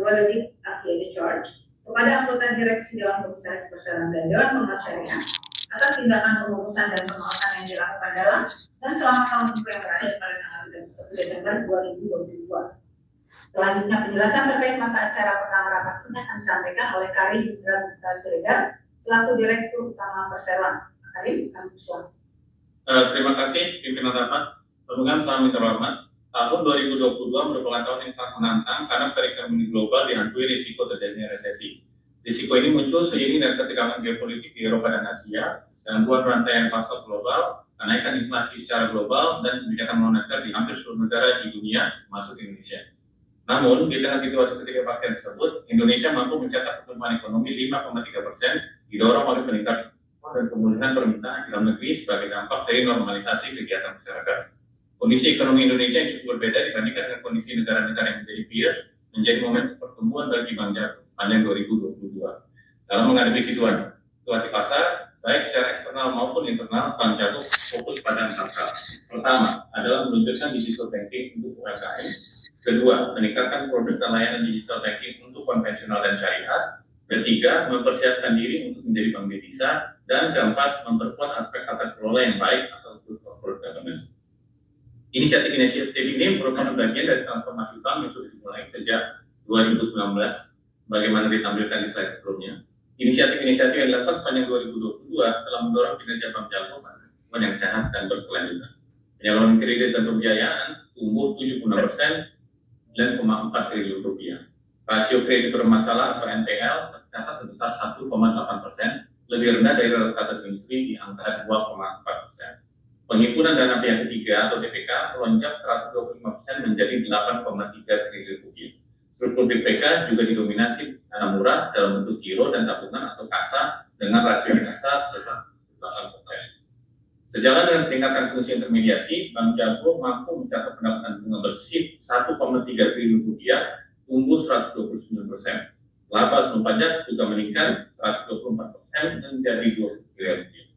Waledid Akhiri George kepada anggota direksi Dewan Komisaris Perseroan dan Dewan Pengawas Syariah atas tindakan pemungutan dan pengawasan yang dilakukan dalam dan selama tahun yang berakhir pada tanggal 31 Desember 2022. Selanjutnya penjelasan terkait mata acara pertama rapat ini akan disampaikan oleh Karim Indra Siregar selaku Direktur Utama Perseroan. Karim, kami persilakan. Terima kasih pimpinan rapat. Pemegang saham terhormat, tahun 2022 merupakan tahun yang sangat menantang karena perekonomian global dihantui risiko terjadinya resesi. Risiko ini muncul seiring dengan ketegangan geopolitik di Eropa dan Asia, gangguan rantaian pasar global, kenaikan inflasi secara global, dan kebijakan moneter di hampir seluruh negara di dunia, termasuk Indonesia. Namun, di tengah situasi ketidakpastian tersebut, Indonesia mampu mencatat pertumbuhan ekonomi 5,3%, didorong oleh peningkatan dan pemulihan permintaan dalam negeri sebagai dampak dari normalisasi kegiatan masyarakat. Kondisi ekonomi Indonesia yang cukup berbeda dibandingkan dengan kondisi negara-negara yang menjadi peer, menjadi momentum pertumbuhan bagi Bank Jago sepanjang 2022. Dalam menghadapi situasi pasar, baik secara eksternal maupun internal, Bank Jago fokus pada 4 hal. Pertama, adalah meluncurkan digital banking untuk UMKM. Kedua, meningkatkan produk dan layanan digital banking untuk konvensional dan syariah. Ketiga, mempersiapkan diri untuk menjadi bank devisa. Dan keempat, memperkuat aspek tata kelola yang baik atau good corporate governance. Inisiatif ini merupakan bagian dari transformasi bank yang sudah dimulai sejak 2019, sebagaimana ditampilkan di slide sebelumnya. Inisiatif-inisiatif yang dilakukan sepanjang 2022 telah mendorong kinerja Bank Jago yang sehat dan berkelanjutan. Penyaluran kredit dan pembiayaan tumbuh 76%, 9,4 triliun rupiah. Rasio kredit bermasalah atau NPL tercatat sebesar 1,8%, lebih rendah dari rata-rata industri di angka 2,4%. Penghimpunan dana pihak ketiga atau DPK melonjak 125% menjadi 8,3 triliun rupiah. Struktur DPK juga didominasi dana murah dalam bentuk giro dan tabungan atau kasa dengan rasio kasa sebesar 8%. Sejalan dengan peningkatan fungsi intermediasi, Bank Jago mampu mencatat pendapatan bunga bersih 1,3 triliun rupiah, tumbuh 129%. Laba sebelum pajak juga meningkat 124% menjadi 20 triliun rupiah.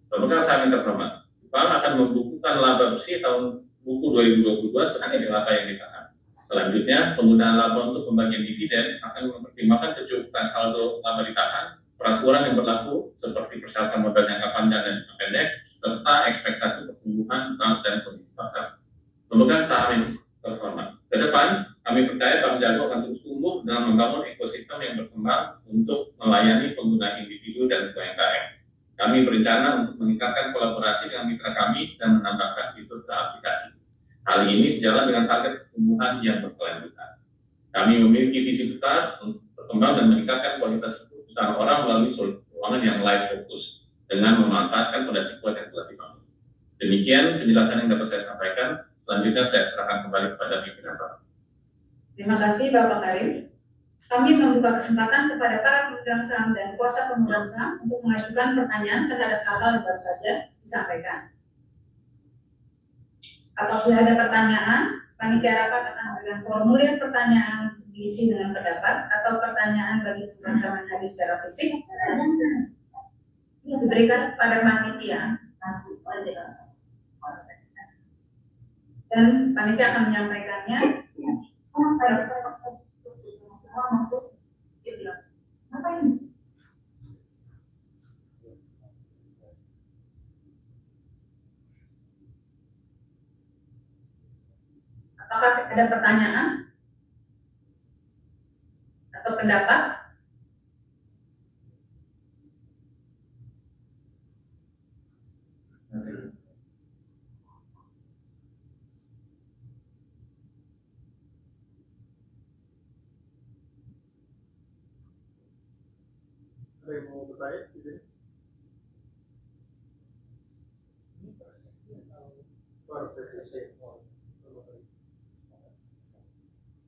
Pemegang saham yang terhormat, Bank akan membukukan laba bersih tahun buku 2022 sesuai dengan laba yang ditahan. Selanjutnya, penggunaan laba untuk pembagian dividen akan mempertimbangkan kecukupan saldo laba ditahan, peraturan yang berlaku seperti persyaratan modal jangka panjang dan jangka pendek, serta ekspektasi pertumbuhan bank dan kondisi pasar. Pemegang saham yang terhormat, ke depan kami percaya Bank Jago akan terus tumbuh dalam membangun ekosistem yang berkembang untuk melayani pengguna individu dan UMKM. Kami berencana untuk meningkatkan kolaborasi dengan mitra kami dan menambahkan fitur ke aplikasi. Hal ini sejalan dengan target pertumbuhan yang berkelanjutan. Kami memiliki visi besar untuk berkembang dan meningkatkan kualitas keputusan orang melalui solusi keuangan yang live fokus dengan memanfaatkan fondasi kuat yang telah dibangun. Demikian penjelasan yang dapat saya sampaikan. Selanjutnya saya serahkan kembali kepada pimpinan Bapak. Terima kasih Bapak Karim. Kami membuka kesempatan kepada para pemegang saham dan kuasa pemegang saham untuk mengajukan pertanyaan terhadap hal-hal yang baru saja disampaikan. Apabila ada pertanyaan, panitia rapat akan memberikan formulir pertanyaan diisi dengan pendapat atau pertanyaan bagi pemegang saham yang hadir secara fisik diberikan kepada panitia dan panitia akan menyampaikannya. Apakah ada pertanyaan atau pendapat? Ada yang mau bertanya?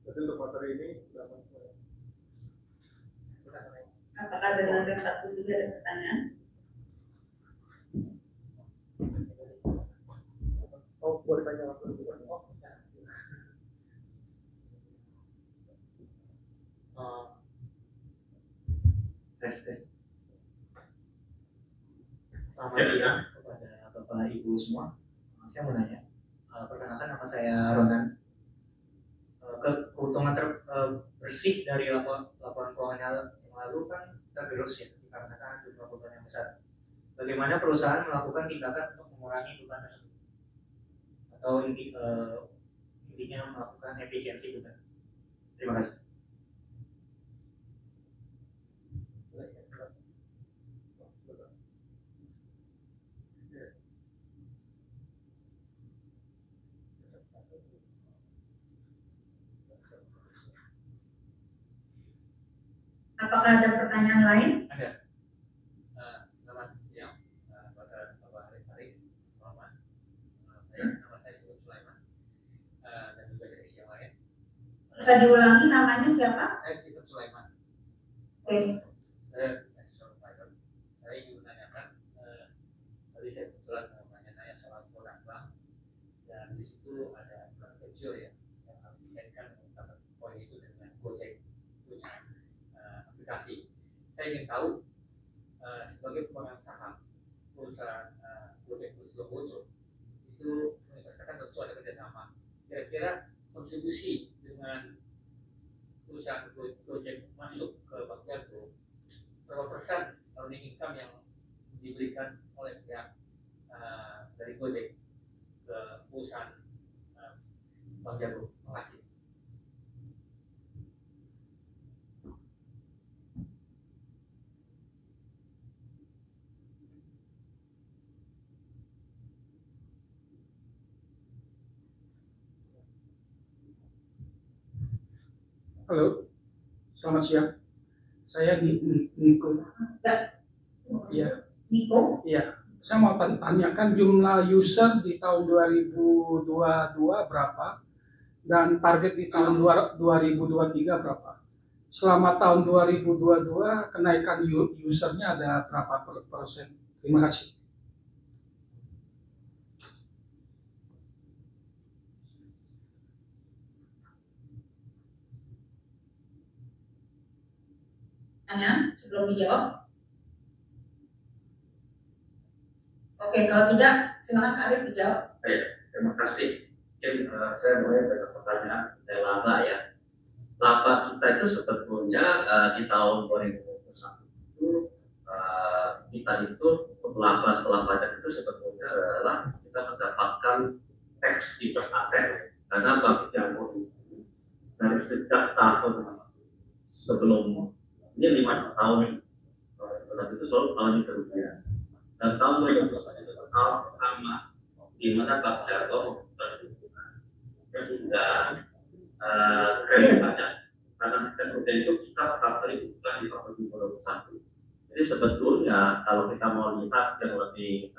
Jadi untuk materi ini berapa? Apakah ada yang satu juga ada pertanyaan? Oh, boleh tanya langsung. Tes. Selamat siang kepada Bapak Ibu semua. Saya mau nanya, perkenalkan nama saya Ronan. Keuntungan bersih dari laporan keuangan yang lalu kan tergerus ya dikarenakan jumlah beban yang besar. Bagaimana perusahaan melakukan tindakan untuk mengurangi beban tersebut atau intinya melakukan efisiensi beban? Terima kasih. Apakah ada pertanyaan lain? Ada. Selamat siang, pada Bapak Haris Muhammad. Nama saya Sulaiman Sulaiman dan juga dari yang lain. Bisa diulangi namanya siapa? Saya Stephen Sulaiman. Oke. Saya ingin menanyakan, tadi saya kebetulan mau nanya soal produk bank dan di situ ada produk kecil ya yang harus dikaitkan dengan poin itu dengan Gojek punya aplikasi. Saya ingin tahu sebagai pemegang saham perusahaan Gojek Globojo itu berdasarkan tentu ada kerjasama. Kira-kira kontribusi dengan perusahaan Gojek masuk ke Bank Jago, berapa persen earning income yang diberikan oleh pihak dari Gojek ke perusahaan Bank Jago? Terima kasih. Halo, selamat siang. Saya Niko. Iya. Niko? Iya. Saya mau tanyakan jumlah user di tahun 2022 berapa dan target di tahun 2023 berapa? Selama tahun 2022 kenaikan usernya ada berapa persen? Terima kasih. Tanya sebelum dijawab. Oke, kalau tidak, silakan Kak Arif dijawab. Baik, terima kasih. Mungkin saya mulai dari pertanyaan dari laba ya. Laba kita itu sebetulnya di tahun 2021 itu kita itu laba setelah pajak itu sebetulnya adalah kita mendapatkan tax deferred asset karena Bank Jago itu dari sejak tahun sebelum ini 5 tahun itu selalu mengalami kerugian. Dan tahun 2021 itu tahun pertama di mana Bank Jago membutuhkan dan juga kredit pajak karena kerugian itu kita recovery bukan di tahun 2021. Jadi sebetulnya kalau kita mau lihat yang lebih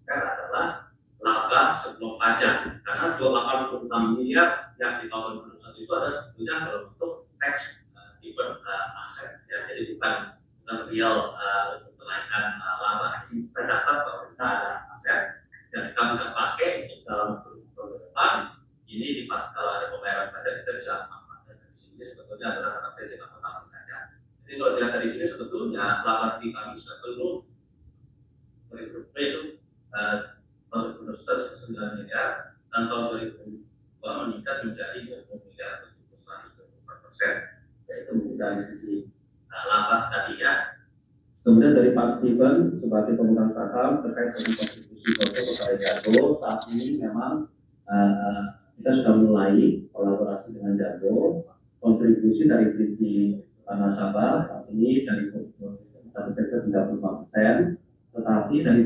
adalah laba sebelum pajak karena 286 miliar yang di tahun 2021 itu ada sebetulnya dalam bentuk tax deferred asset ya, jadi bukan real untuk kenaikan laba. Kita dapat bahwa kita ada aset yang kita bisa pakai untuk dalam tahun depan ini di kalau ada pembayaran pajak kita bisa manfaatkan dari sini. Sebetulnya adalah karena prinsip akuntansi saja. Jadi kalau dilihat dari sini sebetulnya laba kita bisa sebelum berikutnya itu tahun 2019 miliar dan tahun 2020 meningkat menjadi 20 miliar atau 124%. Yaitu dari sisi laba tadi ya. Kemudian dari Pak Stephen sebagai pemegang saham terkait dengan kontribusi Gojek kepada Jago, saat ini memang kita sudah mulai kolaborasi dengan Jago. Kontribusi dari sisi nasabah saat ini dari 35%, tetapi dari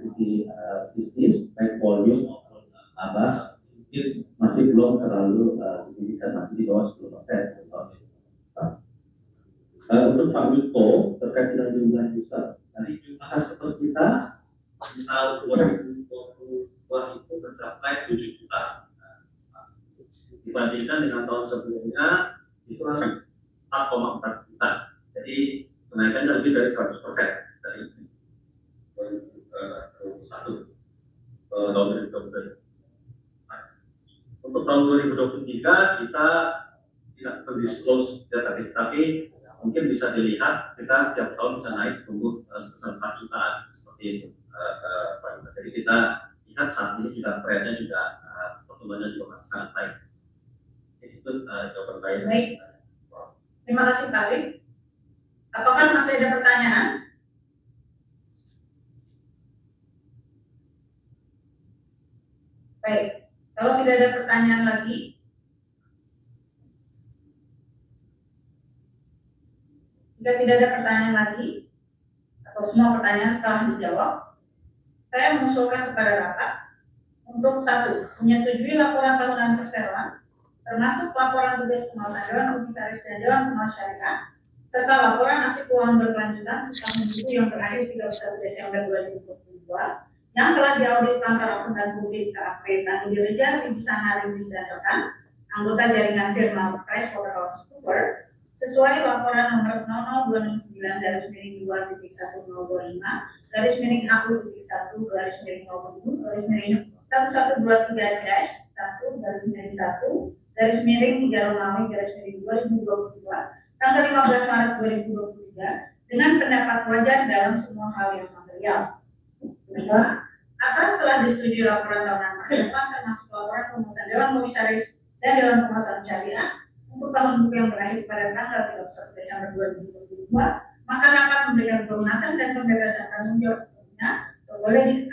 sisi bisnis baik volume maupun laba mungkin masih belum terlalu signifikan, masih di bawah 10%. Untuk Pak Miko terkait dengan jumlah user, dari jumlah customer kita di tahun 2022 itu mencapai 7 juta. Dibandingkan dengan tahun sebelumnya itu 4,4 juta. Jadi kenaikannya lebih dari 100% dari 2021 ke tahun 2022. Untuk tahun 2023 kita tidak mendisclose data, tapi mungkin bisa dilihat kita tiap tahun bisa naik tumbuh sebesar 4 jutaan seperti itu. Jadi kita lihat saat ini juga trennya juga pertumbuhannya juga masih sangat baik. Jadi itu jawaban saya. Baik. Terima kasih Pak Rik. Apakah masih ada pertanyaan? Baik, kalau tidak ada pertanyaan lagi, jika tidak ada pertanyaan lagi, atau semua pertanyaan telah dijawab, saya mengusulkan kepada rapat untuk 1. Menyetujui laporan tahunan perseroan, termasuk laporan tugas pengawasan Dewan Komisaris dan Dewan Pengawas Syariah, serta laporan aksi keuangan berkelanjutan tahun buku yang berakhir 31 Desember 2022 yang telah diaudit kantor akuntan publik KAP Tanjung Dirija, Rizana Rimis dan rekan, anggota jaringan firma PricewaterhouseCoopers, sesuai laporan nomor 020-1-AU-1-1-1-3-1-1-3 tanggal 15 Maret 2023 dengan pendapat wajar dalam semua hal yang material. Kedua, atas telah disetujui laporan tahunan perseroan termasuk laporan pengurusan Dewan Komisaris dan Dewan Pengawasan Syariah untuk tahun buku yang berakhir pada tanggal 31 Desember 2022, maka rapat memberikan pelunasan dan pembebasan tanggung jawab sepenuhnya boleh di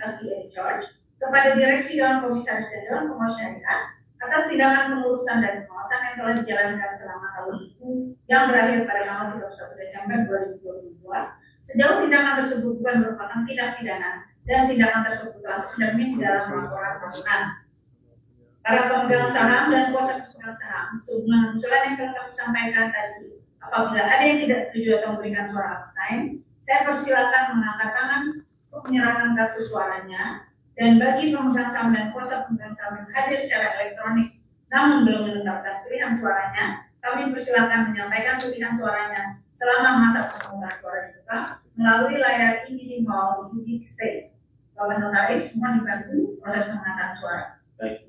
charge kepada Direksi Dewan Komisaris dan Dewan Pengawas Syariah atas tindakan pengurusan dan pengawasan yang telah dijalankan selama tahun buku yang berakhir pada tanggal 31 Desember 2022, sejauh tindakan tersebut bukan merupakan tindak pidana dan tindakan tersebut telah tercermin dalam laporan tahunan. Para pemegang saham dan kuasa pemegang saham, sebagaimana usulan yang telah kami sampaikan tadi, apabila ada yang tidak setuju atau memberikan suara abstain, saya persilakan mengangkat tangan untuk menyerahkan kartu suaranya. Dan bagi pemegang saham dan kuasa pemegang saham yang hadir secara elektronik namun belum menetapkan pilihan suaranya, kami persilakan menyampaikan pilihan suaranya selama masa pemungutan suara dibuka melalui layar e-meeting hall Easy Safe. Bapak Notaris, mohon dibantu proses pengangkatan suara. Baik.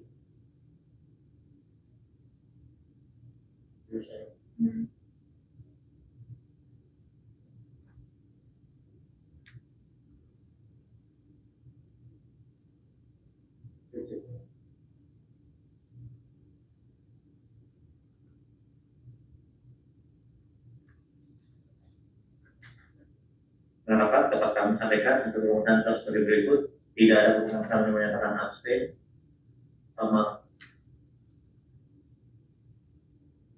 Rapat dapat kami sampaikan untuk pemohon sebagai berikut. Tidak ada pemegang saham yang menyatakan abstain.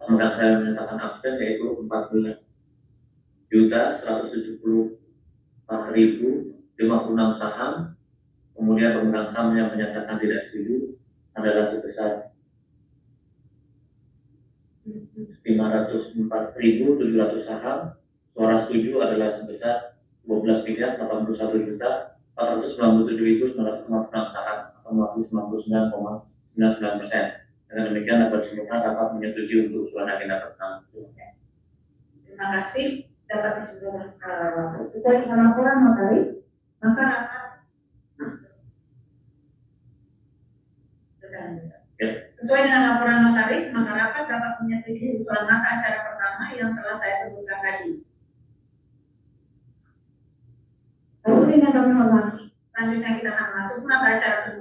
Pemegang saham yang menyatakan abstain yaitu 14.174.056 saham. Kemudian pemegang saham yang menyatakan tidak setuju adalah sebesar 504.700 saham. Suara setuju adalah sebesar 12.081.497.956 saham atau 99,99%. Dengan demikian dapat disimpulkan dapat menyetujui untuk usulan agenda pertama. Terima kasih. Dapat disimpulkan sesuai dengan laporan notaris, maka rapat sesuai dengan laporan notaris, maka rapat dapat menyetujui usulan mata acara pertama yang telah saya sebutkan tadi. Lalu dengan kami hormati, selanjutnya kita akan masuk mata acara kedua.